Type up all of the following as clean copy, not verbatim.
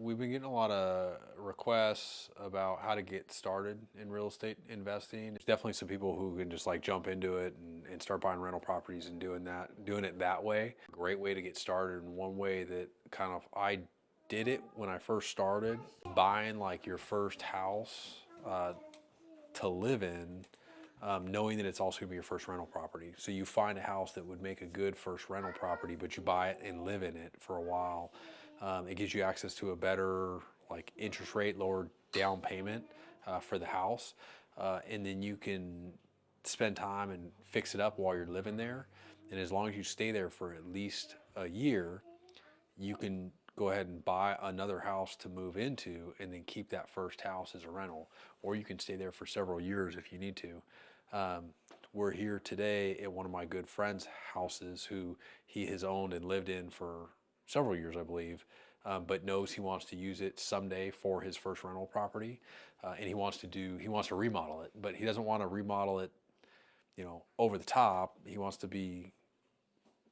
we've been getting a lot of requests about how to get started in real estate investing. There's definitely some people who can just like jump into it and start buying rental properties and doing it that way. Great way to get started. And one way that kind of I did it when I first started, buying like your first house to live in, knowing that it's also gonna be your first rental property. So you find a house that would make a good first rental property, but you buy it and live in it for a while. It gives you access to a better like interest rate, lower down payment for the house, and then you can spend time and fix it up while you're living there. And as long as you stay there for at least a year, you can go ahead and buy another house to move into and then keep that first house as a rental, or you can stay there for several years if you need to. We're here today at one of my good friend's houses who he has owned and lived in for several years, I believe, but knows he wants to use it someday for his first rental property. And he wants to remodel it, but he doesn't want to remodel it, over the top. He wants to be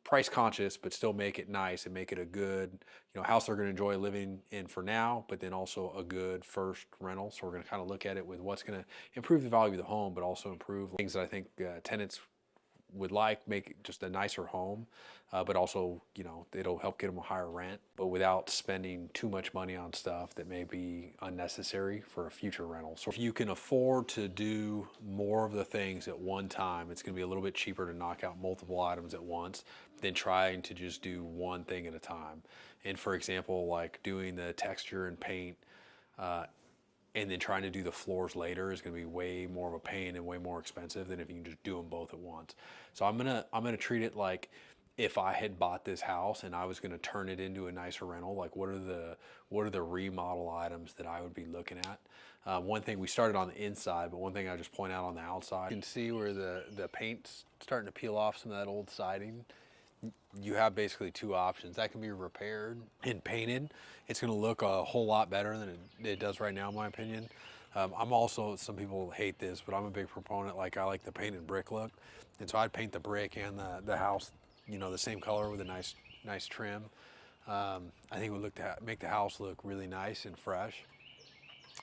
price conscious, but still make it nice and make it a good, house they're going to enjoy living in for now, but then also a good first rental. So we're going to kind of look at it with what's going to improve the value of the home, but also improve things that I think tenants would make it just a nicer home, but also, it'll help get them a higher rent, but without spending too much money on stuff that may be unnecessary for a future rental. So if you can afford to do more of the things at one time, it's going to be a little bit cheaper to knock out multiple items at once than trying to just do one thing at a time. And for example, like doing the texture and paint, and then trying to do the floors later is going to be way more of a pain and way more expensive than if you can just do them both at once. So I'm gonna treat it like if I had bought this house and I was going to turn it into a nicer rental. Like what are the remodel items that I would be looking at? One thing, we started on the inside, but one thing I just point out on the outside, you can see where the paint's starting to peel off some of that old siding. You have basically two options. That can be repaired and painted. It's going to look a whole lot better than it does right now, in my opinion. I'm also, some people hate this, but I'm a big proponent. Like I like the painted brick look, and so I'd paint the brick and the house, the same color with a nice trim. I think it would make the house look really nice and fresh.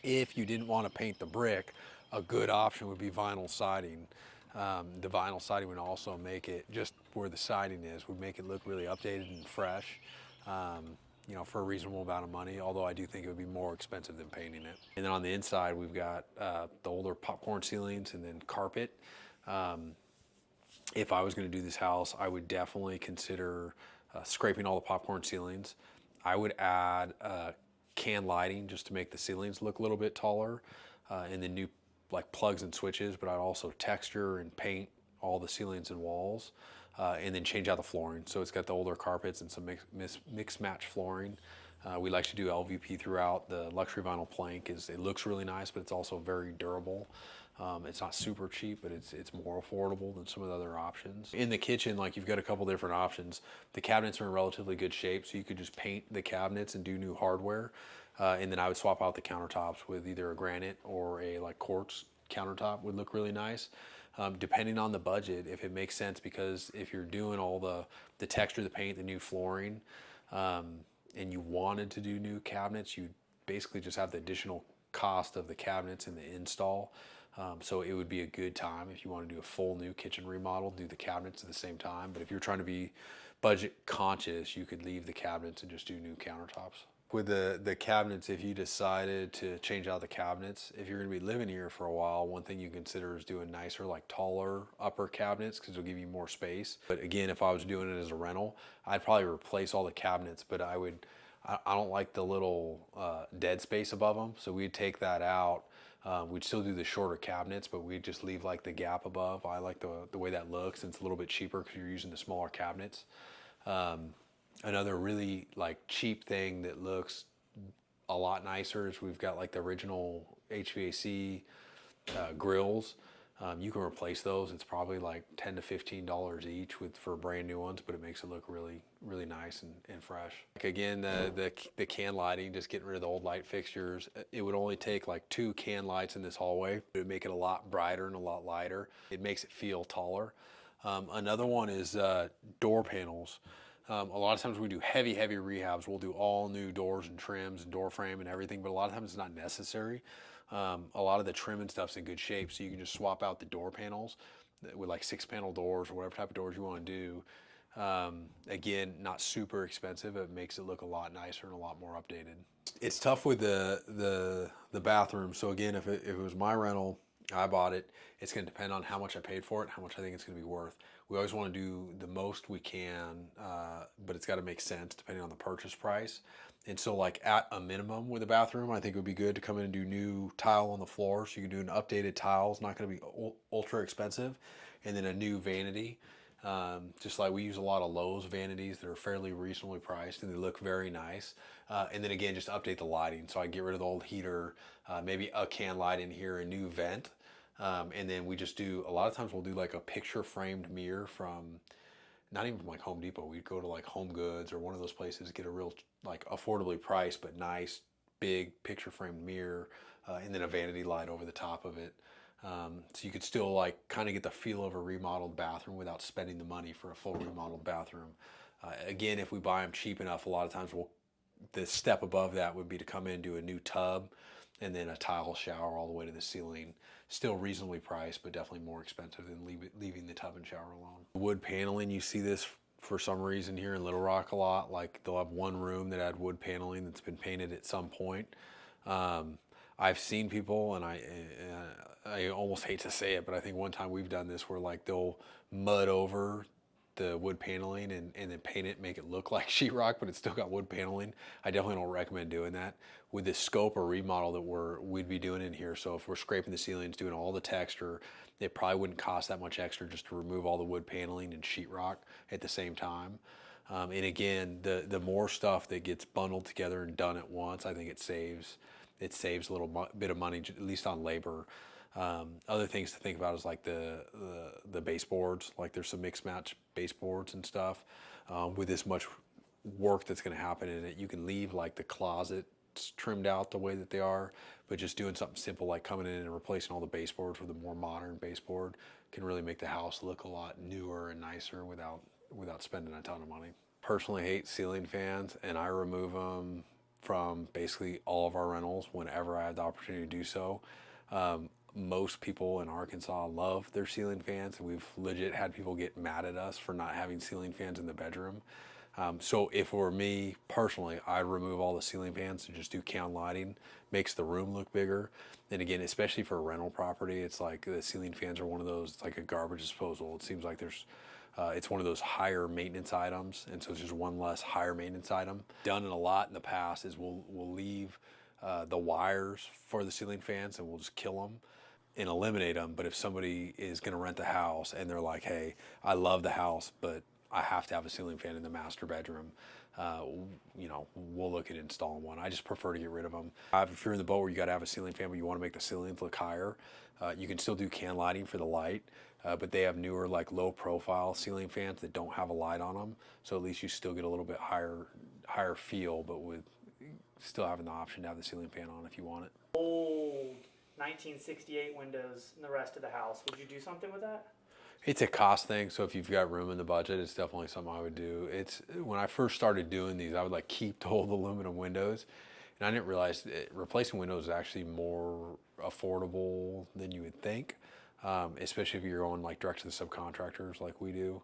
If you didn't want to paint the brick, a good option would be vinyl siding. The vinyl siding would also make it, just where the siding is, would make it look really updated and fresh, for a reasonable amount of money, although I do think it would be more expensive than painting it. And then on the inside, we've got the older popcorn ceilings and then carpet. If I was going to do this house, I would definitely consider scraping all the popcorn ceilings. I would add can lighting just to make the ceilings look a little bit taller, and then new like plugs and switches, but I'd also texture and paint all the ceilings and walls, and then change out the flooring. So it's got the older carpets and some mix match flooring. We like to do LVP throughout. The luxury vinyl plank it looks really nice, but it's also very durable. It's not super cheap, but it's more affordable than some of the other options. In the kitchen, like you've got a couple different options. The cabinets are in relatively good shape, so you could just paint the cabinets and do new hardware. And then I would swap out the countertops with either a granite or a like quartz countertop would look really nice. Depending on the budget, if it makes sense, because if you're doing all the texture, the paint, the new flooring, and you wanted to do new cabinets, you basically just have the additional cost of the cabinets and the install. So it would be a good time if you want to do a full new kitchen remodel, do the cabinets at the same time. But if you're trying to be budget conscious, you could leave the cabinets and just do new countertops. With the cabinets, if you decided to change out the cabinets, if you're going to be living here for a while, one thing you consider is doing nicer, like taller upper cabinets, because it'll give you more space. But again, if I was doing it as a rental, I'd probably replace all the cabinets, but I don't like the little dead space above them, so we'd take that out. We'd still do the shorter cabinets, but we'd just leave like the gap above. I like the way that looks, and it's a little bit cheaper because you're using the smaller cabinets. Another really like cheap thing that looks a lot nicer is we've got like the original HVAC grills. You can replace those. It's probably like $10 to $15 each for brand new ones, but it makes it look really, really nice and fresh. Like again, the can lighting, just getting rid of the old light fixtures. It would only take like 2 can lights in this hallway. It would make it a lot brighter and a lot lighter. It makes it feel taller. Another one is door panels. A lot of times we do heavy rehabs. We'll do all new doors and trims and door frame and everything, but a lot of times it's not necessary. A lot of the trim and stuff's in good shape, so you can just swap out the door panels with like 6-panel doors or whatever type of doors you want to do. Again, not super expensive. It makes it look a lot nicer and a lot more updated. It's tough with the bathroom. So again, if it was my rental, I bought it, it's going to depend on how much I paid for it, how much I think it's going to be worth. We always want to do the most we can, but it's got to make sense depending on the purchase price. And so like at a minimum with a bathroom, I think it would be good to come in and do new tile on the floor. So you can do an updated tile. It's not going to be ultra expensive. And then a new vanity. Just like we use a lot of Lowe's vanities that are fairly reasonably priced and they look very nice. And then again, just update the lighting. So I get rid of the old heater, maybe a can light in here, a new vent. And then we just do, a lot of times we'll do like a picture framed mirror from, not even from like Home Depot. We'd go to like Home Goods or one of those places, get a real like affordably priced, but nice, big picture framed mirror, and then a vanity light over the top of it. So you could still like kind of get the feel of a remodeled bathroom without spending the money for a full remodeled bathroom. Again, if we buy them cheap enough, a lot of times the step above that would be to come in and do a new tub and then a tile shower all the way to the ceiling. Still reasonably priced, but definitely more expensive than leaving the tub and shower alone. Wood paneling, you see this for some reason here in Little Rock a lot. Like they'll have one room that had wood paneling that's been painted at some point. I've seen people, and I almost hate to say it, but I think one time we've done this where like they'll mud over the wood paneling and then paint it, make it look like sheetrock, but it's still got wood paneling. I definitely don't recommend doing that with the scope or remodel that we'd be doing in here. So if we're scraping the ceilings, doing all the texture, it probably wouldn't cost that much extra just to remove all the wood paneling and sheetrock at the same time. And again, the more stuff that gets bundled together and done at once, I think it saves a little bit of money, at least on labor. Other things to think about is like the baseboards. Like there's some mixed match baseboards and stuff. With this much work that's going to happen in it, you can leave like the closets trimmed out the way that they are, but just doing something simple like coming in and replacing all the baseboards with a more modern baseboard can really make the house look a lot newer and nicer without spending a ton of money. Personally hate ceiling fans, and I remove them from basically all of our rentals whenever I have the opportunity to do so. Most people in Arkansas love their ceiling fans, and we've legit had people get mad at us for not having ceiling fans in the bedroom. So if it were me personally, I'd remove all the ceiling fans and just do can lighting. Makes the room look bigger. And again, especially for a rental property, it's like the ceiling fans are one of those, it's like a garbage disposal. It seems like it's one of those higher maintenance items, and so it's just one less higher maintenance item. Done it a lot in the past is we'll leave the wires for the ceiling fans and we'll just kill them and eliminate them. But if somebody is going to rent the house and they're like, hey, I love the house, but I have to have a ceiling fan in the master bedroom, we'll look at installing one. I just prefer to get rid of them. If you're in the boat where you got to have a ceiling fan, but you want to make the ceilings look higher, you can still do can lighting for the light, but they have newer like low profile ceiling fans that don't have a light on them. So at least you still get a little bit higher feel, but with still having the option to have the ceiling fan on if you want it. Old 1968 windows in the rest of the house. Would you do something with that? It's a cost thing, so if you've got room in the budget, it's definitely something I would do. It's when I first started doing these, I would like keep the old aluminum windows, and I didn't realize replacing windows is actually more affordable than you would think, especially if you're going like direct to the subcontractors like we do.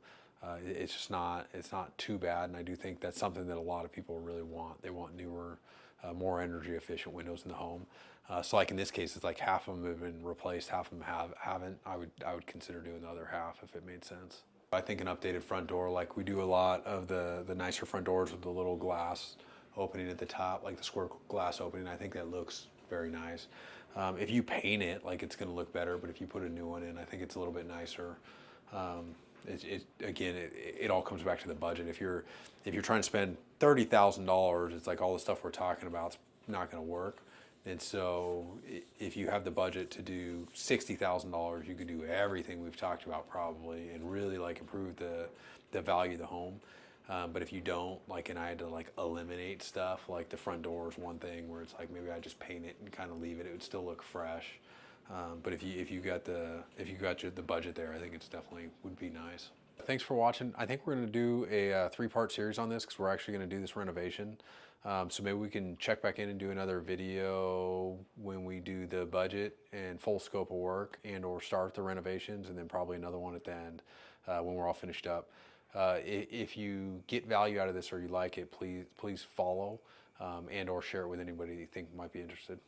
It's not too bad, and I do think that's something that a lot of people really want. They want newer, more energy efficient windows in the home. So like in this case, it's like half of them have been replaced, half of them haven't. I would consider doing the other half if it made sense. I think an updated front door, like we do a lot of the nicer front doors with the little glass opening at the top, like the square glass opening. I think that looks very nice. If you paint it, like it's going to look better, but if you put a new one in, I think it's a little bit nicer. It all comes back to the budget. If you're trying to spend $30,000, it's like all the stuff we're talking about is not going to work. And so if you have the budget to do $60,000, you could do everything we've talked about probably and really like improve the value of the home. But if you don't, like, and I had to like eliminate stuff, like the front door is one thing where it's like maybe I just paint it and kind of leave it, it would still look fresh. But if you got the budget there, I think it's definitely would be nice. thanks for watching. I think we're going to do a three-part series on this because we're actually going to do this renovation. So maybe we can check back in and do another video when we do the budget and full scope of work and/or start the renovations, and then probably another one at the end when we're all finished up. If you get value out of this or you like it, please follow and/or share it with anybody you think might be interested.